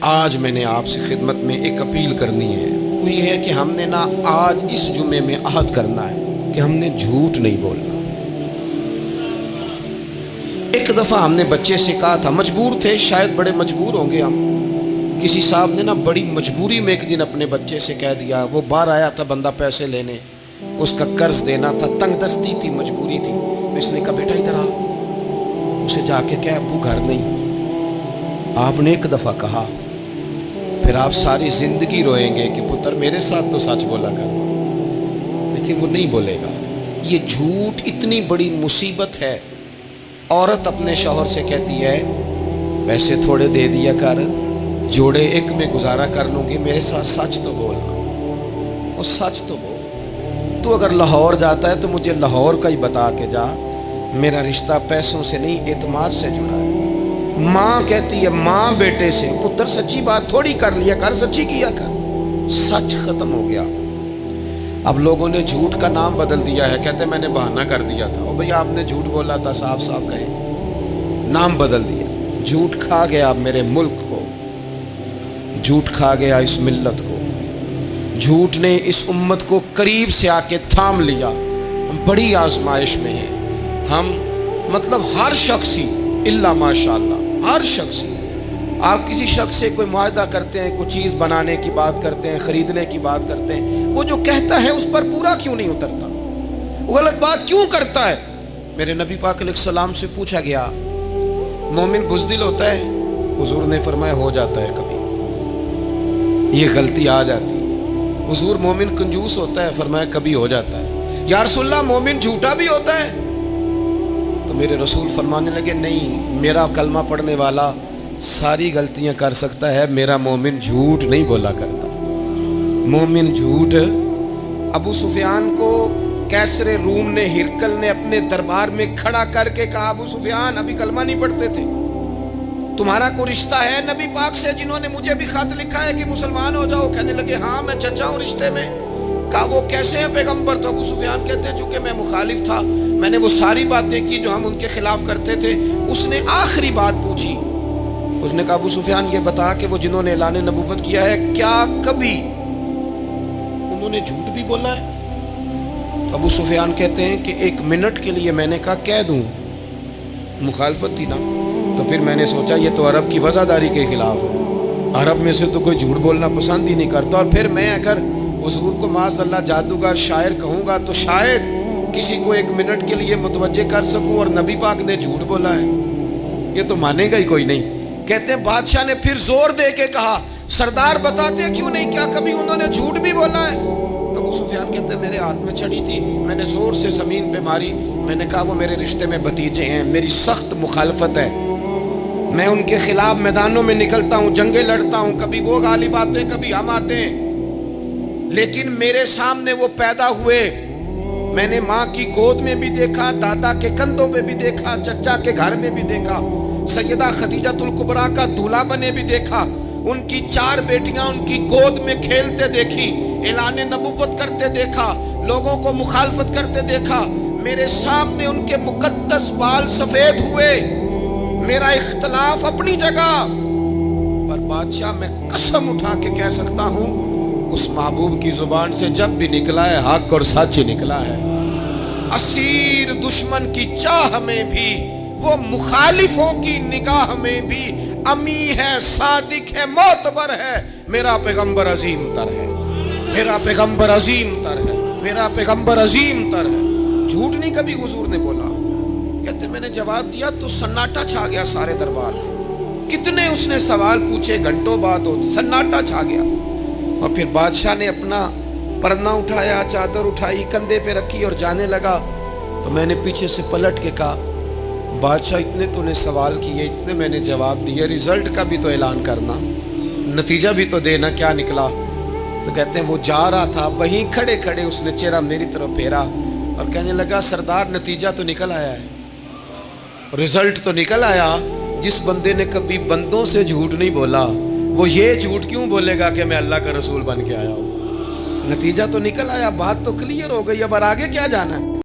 آج میں نے آپ سے خدمت میں ایک اپیل کرنی ہے، وہ یہ ہے کہ ہم نے نا آج اس جمعے میں عہد کرنا ہے کہ ہم نے جھوٹ نہیں بولنا۔ ایک دفعہ ہم نے بچے سے کہا تھا، مجبور تھے، شاید بڑے مجبور ہوں گے ہم، کسی صاحب نے نا بڑی مجبوری میں ایک دن اپنے بچے سے کہہ دیا، وہ باہر آیا تھا بندہ پیسے لینے، اس کا قرض دینا تھا، تنگ دستی تھی، مجبوری تھی، تو اس نے کہا بیٹا ادھر آ، اسے جا کے کہا ابو گھر نہیں۔ آپ نے ایک دفعہ کہا، پھر آپ ساری زندگی روئیں گے کہ پتر میرے ساتھ تو سچ بولا کرنا، لیکن وہ نہیں بولے گا۔ یہ جھوٹ اتنی بڑی مصیبت ہے۔ عورت اپنے شوہر سے کہتی ہے پیسے تھوڑے دے دیا کر، جوڑے ایک میں گزارا کر لوں گی، میرے ساتھ سچ تو بولنا، وہ سچ تو بول۔ تو اگر لاہور جاتا ہے تو مجھے لاہور کا ہی بتا کے جا، میرا رشتہ پیسوں سے نہیں اعتماد سے جڑا ہے۔ ماں کہتی ہے ماں بیٹے سے، پتر سچی بات تھوڑی کر لیا کر، سچی کیا کر۔ سچ ختم ہو گیا۔ اب لوگوں نے جھوٹ کا نام بدل دیا ہے، کہتے میں نے بہانہ کر دیا تھا، او بھئی آپ نے جھوٹ بولا تھا، صاف صاف کہیں، نام بدل دیا۔ جھوٹ کھا گیا میرے ملک کو، جھوٹ کھا گیا اس ملت کو، جھوٹ نے اس امت کو قریب سے آ کے تھام لیا۔ ہم بڑی آزمائش میں ہیں، ہم مطلب ہر شخصی الا ماشاءاللہ، ہر شخصی، آپ کسی شخص سے کوئی معاہدہ کرتے ہیں، کوئی چیز بنانے کی بات کرتے ہیں، خریدنے کی بات کرتے ہیں، وہ جو کہتا ہے اس پر پورا کیوں نہیں اترتا، وہ غلط بات کیوں کرتا ہے؟ میرے نبی پاک علیہ السلام سے پوچھا گیا مومن بزدل ہوتا ہے؟ حضور نے فرمایا ہو جاتا ہے کبھی، یہ غلطی آ جاتی ہے۔ حضور مومن کنجوس ہوتا ہے؟ فرمایا کبھی ہو جاتا ہے۔ یا رسول اللہ مومن جھوٹا بھی ہوتا ہے؟ تو میرے رسول فرمانے لگے نہیں، میرا کلمہ پڑھنے والا ساری غلطیاں کر سکتا ہے، میرا مومن جھوٹ نہیں بولا کرتا۔ مومن جھوٹ، ابو سفیان کو کیسر روم نے، ہرقل نے اپنے دربار میں کھڑا کر کے کہا ابو سفیان ابھی کلمہ نہیں پڑھتے تھے، تمہارا کوئی رشتہ ہے نبی پاک سے جنہوں نے مجھے بھی خط لکھا ہے کہ مسلمان ہو جاؤ؟ کہنے لگے ہاں میں چچا ہوں رشتے میں۔ کہا وہ کیسے ہیں پیغمبر؟ تو ابو سفیان کہتے ہیں چونکہ میں مخالف تھا، میں نے وہ ساری باتیں کی جو ہم ان کے خلاف کرتے تھے۔ اس نے آخری بات پوچھی، اس نے کہا ابو سفیان یہ بتا کہ وہ جنہوں نے اعلان نبوت کیا ہے کیا کبھی انہوں نے جھوٹ بھی بولا ہے؟ تو ابو سفیان کہتے ہیں کہ ایک منٹ کے لیے میں نے کہا کہہ دوں، مخالفت تھی نا، تو پھر میں نے سوچا یہ تو عرب کی وفاداری کے خلاف ہے، عرب میں سے تو کوئی جھوٹ بولنا پسند ہی نہیں کرتا، اور پھر میں اگر حضور کو معاذ اللہ جادوگر شاعر کہوں گا تو شاید کسی کو ایک منٹ کے لیے متوجہ کر سکوں، اور نبی پاک نے جھوٹ بولا ہے، یہ تو مانے گا ہی کوئی نہیں۔ کہتے ہیں بادشاہ نے پھر زور دے کے کہا سردار بتاتے کیوں نہیں، کیا کبھی انہوں نے جھوٹ بھی بولا ہے؟ ابو سفیان کہتے ہیں میرے ہاتھ میں چھڑی تھی، میں نے زور سے زمین پہ ماری، میں نے کہا وہ میرے رشتے میں بھتیجے ہیں، میری سخت مخالفت ہے، میں ان کے خلاف میدانوں میں نکلتا ہوں، جنگیں لڑتا ہوں، کبھی وہ غالب آتے ہیں کبھی ہم آتے ہیں، لیکن میرے سامنے وہ پیدا ہوئے، میں نے ماں کی گود میں بھی دیکھا، دادا کے کندھوں پہ بھی دیکھا، چچا کے گھر میں بھی دیکھا، سیدہ خدیجہ الکبریٰ کا دولہا بنے بھی دیکھا، ان کی 4 بیٹیاں ان کی گود میں کھیلتے دیکھی، اعلان نبوت کرتے دیکھا، لوگوں کو مخالفت کرتے دیکھا، میرے سامنے ان کے مقدس بال سفید ہوئے، میرا اختلاف اپنی جگہ، پر بادشاہ میں قسم اٹھا کے کہہ سکتا ہوں اس محبوب کی زبان سے جب بھی نکلا ہے حق اور سچ نکلا ہے۔ اسیر دشمن کی چاہ میں بھی، وہ مخالفوں کی نگاہ میں بھی امی ہے، صادق ہے، معتبر ہے، میرا پیغمبر عظیم تر ہے، میرا پیغمبر عظیم تر ہے، میرا پیغمبر عظیم تر ہے۔ جھوٹ نہیں کبھی حضور نے بولا۔ کہتے میں نے جواب دیا تو سناٹا چھا گیا سارے دربار میں، کتنے اس نے سوال پوچھے، گھنٹوں بعد سناٹا چھا گیا، اور پھر بادشاہ نے اپنا پرنا اٹھایا، چادر اٹھائی، کندھے پہ رکھی اور جانے لگا، تو میں نے پیچھے سے پلٹ کے کہا بادشاہ اتنے تو نے سوال کیے، اتنے میں نے جواب دیے، رزلٹ کا بھی تو اعلان کرنا، نتیجہ بھی تو دینا، کیا نکلا؟ تو کہتے ہیں وہ جا رہا تھا، وہیں کھڑے کھڑے اس نے چہرہ میری طرف پھیرا اور کہنے لگا سردار نتیجہ تو نکل آیا ہے، رزلٹ تو نکل آیا۔ جس بندے نے کبھی بندوں سے جھوٹ نہیں بولا وہ یہ جھوٹ کیوں بولے گا کہ میں اللہ کا رسول بن کے آیا ہوں؟ نتیجہ تو نکل آیا، بات تو کلیئر ہو گئی، اب آگے کیا جانا ہے؟